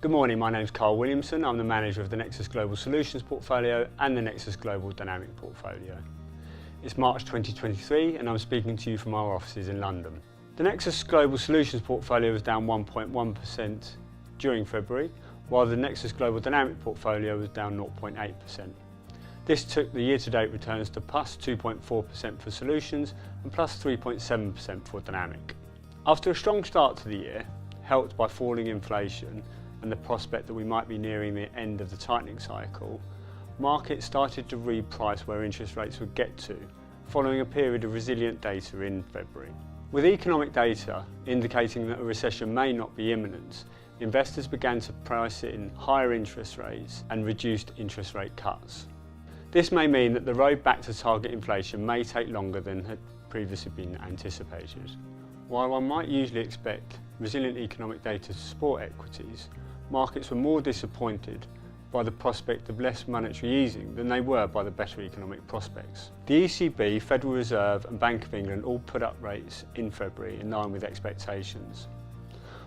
Good morning, my name is Carl Williamson. I'm the manager of the Nexus Global Solutions Portfolio and the Nexus Global Dynamic Portfolio. It's March 2023 and I'm speaking to you from our offices in London. The Nexus Global Solutions Portfolio was down 1.1% during February, while the Nexus Global Dynamic Portfolio was down 0.8%. This took the year-to-date returns to plus 2.4% for Solutions and plus 3.7% for Dynamic. After a strong start to the year, helped by falling inflation and the prospect that we might be nearing the end of the tightening cycle, markets started to reprice where interest rates would get to, following a period of resilient data in February. With economic data indicating that a recession may not be imminent, investors began to price in higher interest rates and reduced interest rate cuts. This may mean that the road back to target inflation may take longer than had previously been anticipated. While one might usually expect resilient economic data to support equities, markets were more disappointed by the prospect of less monetary easing than they were by the better economic prospects. The ECB, Federal Reserve and Bank of England all put up rates in February in line with expectations.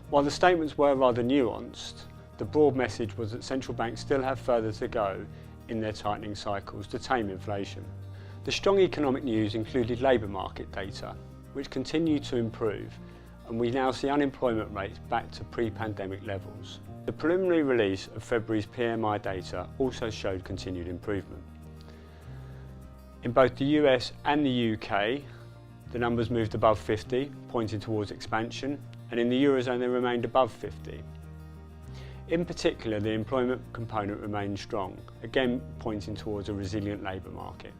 While the statements were rather nuanced, the broad message was that central banks still have further to go in their tightening cycles to tame inflation. The strong economic news included labour market data, which continued to improve, and we now see unemployment rates back to pre-pandemic levels. The preliminary release of February's PMI data also showed continued improvement. In both the US and the UK, the numbers moved above 50, pointing towards expansion, and in the Eurozone they remained above 50. In particular, the employment component remained strong, again pointing towards a resilient labour market.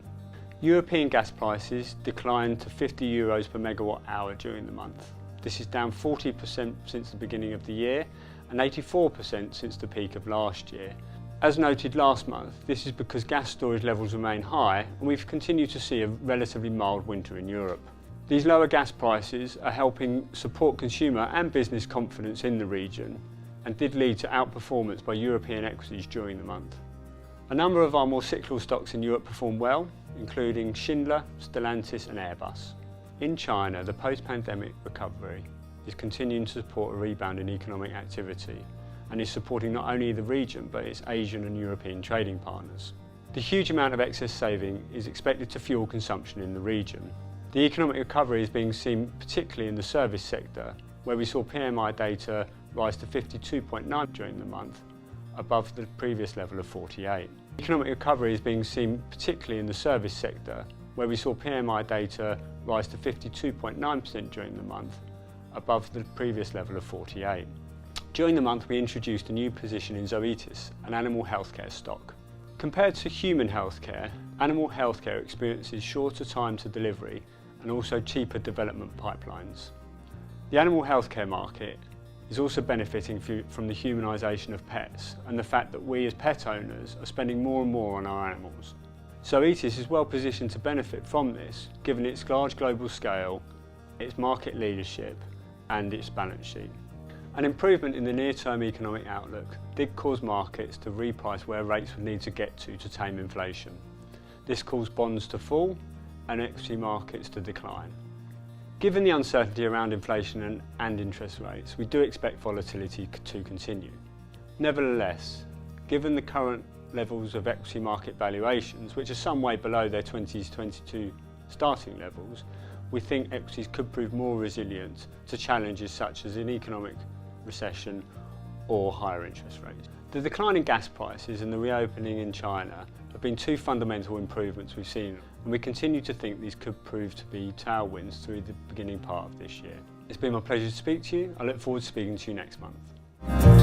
European gas prices declined to €50 per megawatt hour during the month. This is down 40% since the beginning of the year and 84% since the peak of last year. As noted last month, this is because gas storage levels remain high and we've continued to see a relatively mild winter in Europe. These lower gas prices are helping support consumer and business confidence in the region and did lead to outperformance by European equities during the month. A number of our more cyclical stocks in Europe performed well, including Schindler, Stellantis and Airbus. In China, the post-pandemic recovery is continuing to support a rebound in economic activity and is supporting not only the region but its Asian and European trading partners. The huge amount of excess saving is expected to fuel consumption in the region. The economic recovery is being seen particularly in the service sector, where we saw PMI data rise to 52.9 during the month, above the previous level of 48. Economic recovery is being seen particularly in the service sector, where we saw PMI data rise to 52.9% during the month, above the previous level of 48. During the month we introduced a new position in Zoetis, an animal healthcare stock. Compared to human healthcare, animal healthcare experiences shorter time to delivery and also cheaper development pipelines. The animal healthcare market is also benefiting from the humanisation of pets and the fact that we as pet owners are spending more and more on our animals. Zoetis is well positioned to benefit from this, given its large global scale, its market leadership and its balance sheet. An improvement in the near-term economic outlook did cause markets to reprice where rates would need to get to tame inflation. This caused bonds to fall and equity markets to decline. Given the uncertainty around inflation and interest rates, we do expect volatility to continue. Nevertheless, given the current levels of equity market valuations, which are some way below their 2022 starting levels, we think equities could prove more resilient to challenges such as an economic recession or higher interest rates. The decline in gas prices and the reopening in China have been two fundamental improvements we've seen, and we continue to think these could prove to be tailwinds through the beginning part of this year. It's been my pleasure to speak to you. I look forward to speaking to you next month.